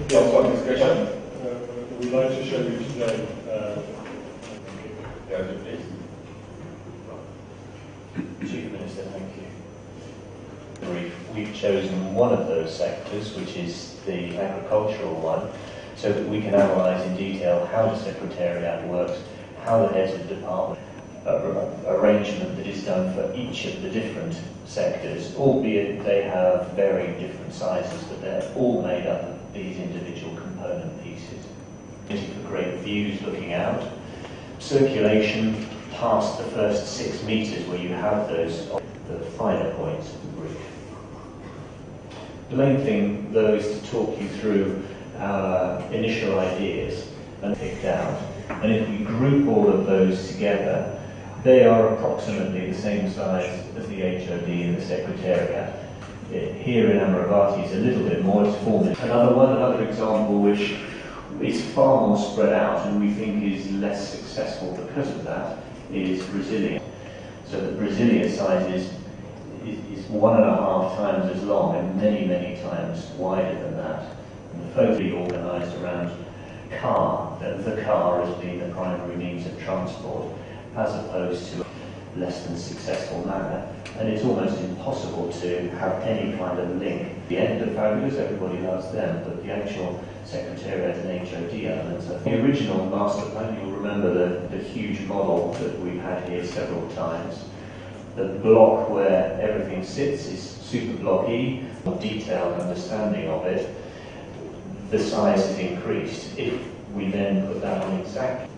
Yes, for discussion. We'd like to show you today. Please. Chief Minister, thank you. We've chosen one of those sectors, which is the agricultural one, so that we can analyse in detail how the Secretariat works, how the heads of department, arrangement that is done for each of the different sectors, albeit they have very different sizes, but they're all made up of these individual component pieces. For great views looking out, circulation past the first 6 metres where you have those, the finer points of the brief. The main thing, though, is to talk you through our initial ideas and picked out. And if we group all of those together, they are approximately the same size as the HOD and the Secretariat. Here in Amaravati is a little bit more, it's 4 minutes. Another example which is far more spread out and we think is less successful because of that is Brasilia. So the Brasilia size is 1.5 times as long and many, many times wider than that. And the focus organised around car, the car as being the primary means of transport, as opposed to a less than successful manner. And it's almost impossible to have any kind of link. The end of fabulous, everybody loves them, but the actual Secretariat and HOD elements. The original master plan, you'll remember the huge model that we've had here several times. The block where everything sits is Super Block E, a detailed understanding of it. The size is increased. If we then put that on exactly.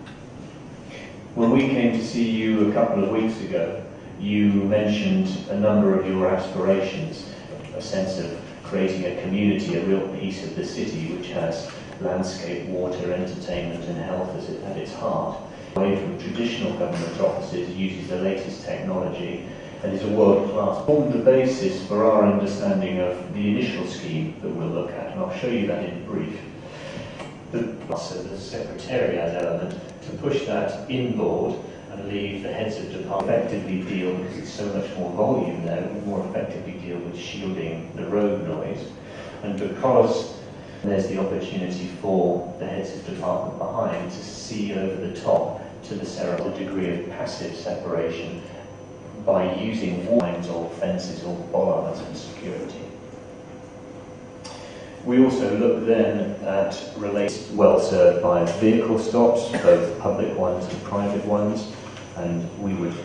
When we came to see you a couple of weeks ago, you mentioned a number of your aspirations, a sense of creating a community, a real piece of the city which has landscape, water, entertainment and health at its heart. Away from traditional government offices, uses the latest technology and is a world-class. Formed the basis for our understanding of the initial scheme that we'll look at, and I'll show you that in brief. The Secretariat element, to push that inboard and leave the heads of department effectively deal, because it's so much more volume there, more effectively deal with shielding the road noise. And because there's the opportunity for the heads of department behind to see over the top to the degree of passive separation by using lines or fences or bollards and security. We also look then at related, well served by vehicle stops, both public ones and private ones, and we would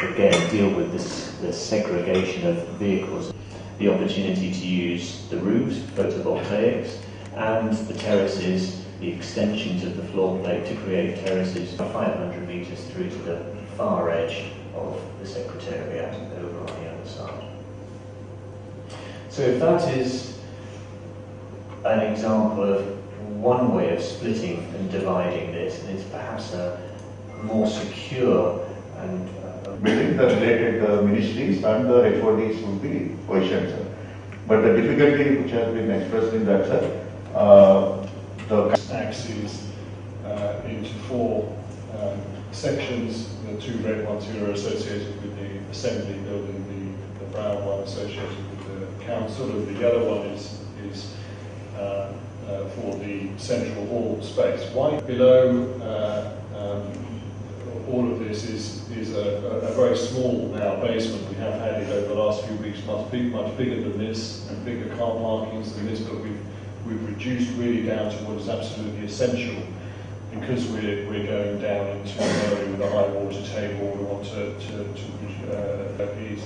again deal with the segregation of vehicles, the opportunity to use the roofs, photovoltaics, and the terraces, the extensions of the floor plate to create terraces 500 metres through to the far edge of the Secretariat over on the other side. So if that is an example of one way of splitting and dividing this, and it's perhaps a more secure and within the related ministries and the HODs will be positioned, sir. But the difficulty which has been expressed in that, sir, the axes into 4 sections. The 2 red ones here are associated with the Assembly building, the brown one associated with the Council, and the yellow one is for the central hall space. White below all of this is a very small now basement. We have had it over the last few weeks, much bigger than this, and bigger car parkings than this, but we've reduced really down to what is absolutely essential, because we're going down into an area with a high water table. We want to these.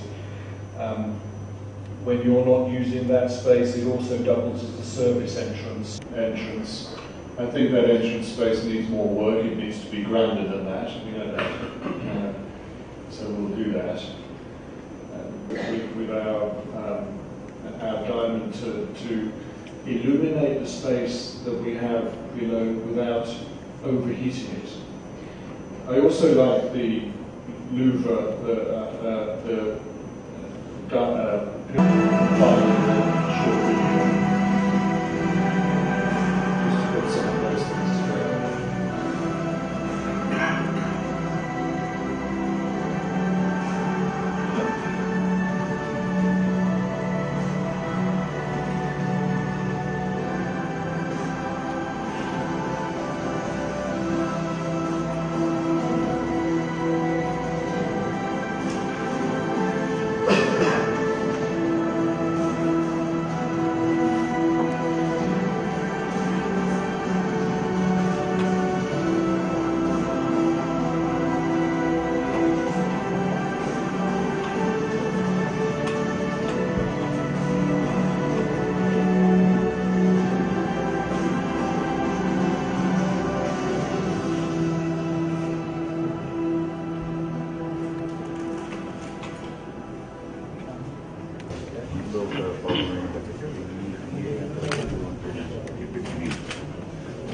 When you're not using that space, it also doubles as the service entrance. I think that entrance space needs more work. It needs to be grander than that. We know that. So we'll do that. With our diamond to illuminate the space that we have below without overheating it. I also like the louvre, the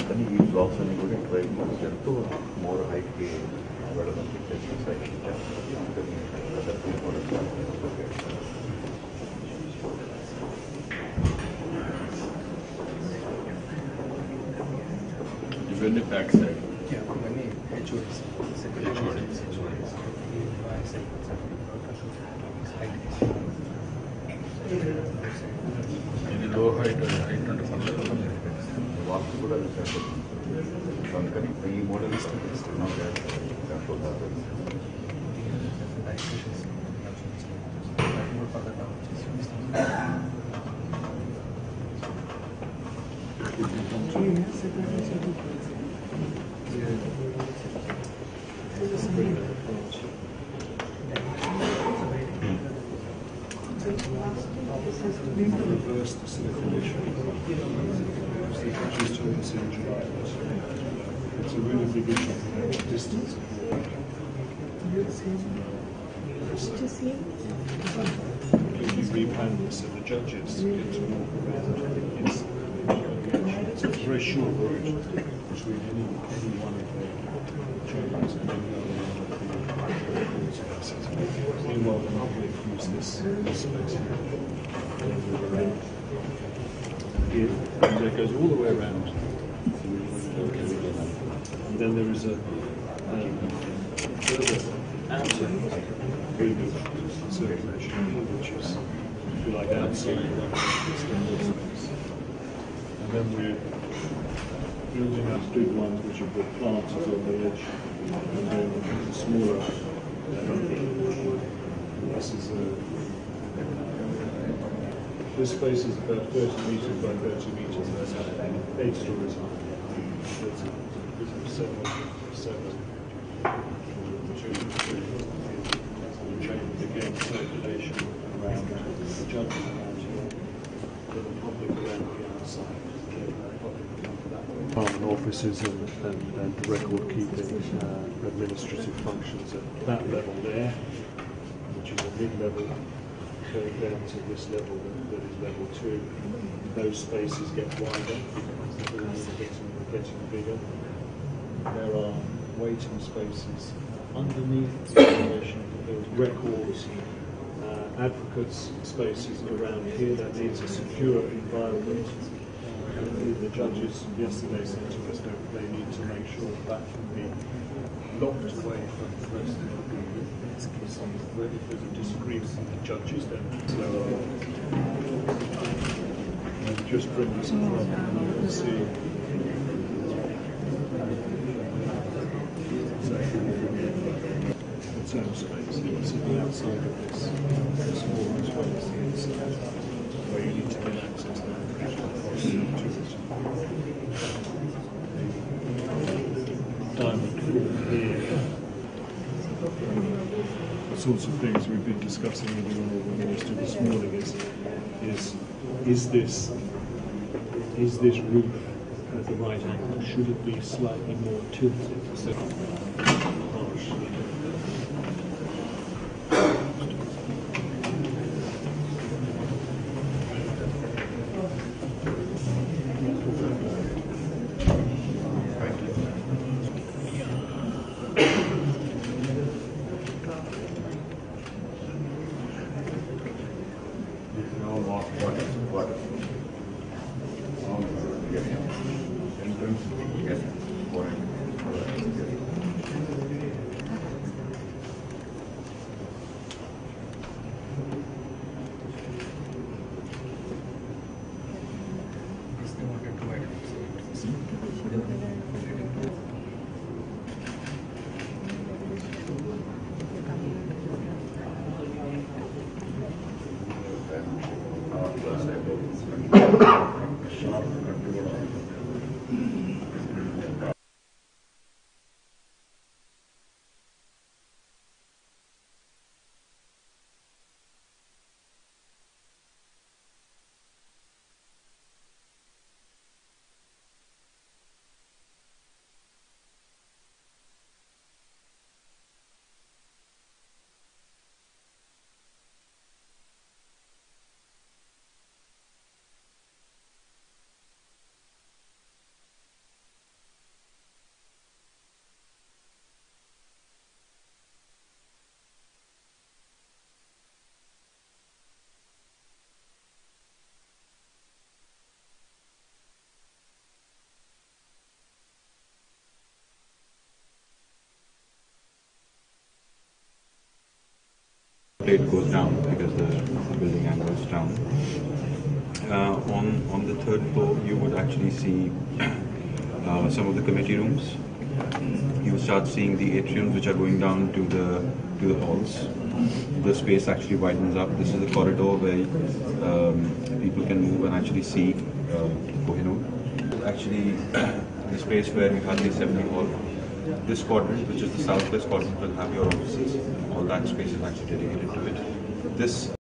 Can you use blocks and go to more height Even the back side. Yeah, many HODs. Any low height or height under వాస్తు కూడా అందుకని ఈ model reverse the circulation. Just told us in July. It's a really big issue. Distance. Completely replanned this so the judges get to walk around. It's a very short route between any one of the chambers and any other one of the court spaces. Meanwhile, the public use this space here. Here, and that goes all the way around. And then there is a further outer route of circulation, which is, if you like, outside this space. And then we're building up big ones which have got planters on the edge, and then smaller. This is this space is about 30 metres by 30 metres, and that's 8 stories high. So it's seven. Change again circulation around the judges around here, for the public around the outside. Department offices and record keeping administrative functions at that level there, which is a mid-level, going down to this level that is level 2. Those spaces get wider because the buildings are getting bigger. There are waiting spaces underneath the elevation of the building, records, advocates spaces around here. That needs a secure environment. The judges yesterday said to us that they need to make sure that can be locked away from the rest of the building. If there's a disagreement with the judges, then just bring this up and you can see. Its own space. It's sitting outside of this small space where you need to get access to diamond floor here. The sorts of things we've been discussing with the Honourable Minister this morning is this roof at the right angle? Should it be slightly more tilted instead of harsh? Rate goes down because the building angle is down. On the third floor, you would actually see some of the committee rooms. You will start seeing the atriums which are going down to the halls. The space actually widens up. This is a corridor where people can move and actually see Kohinoor. Actually, the space where you have the assembly hall. This quadrant, which is the southwest quadrant, will have your offices. All that space is actually dedicated to it. This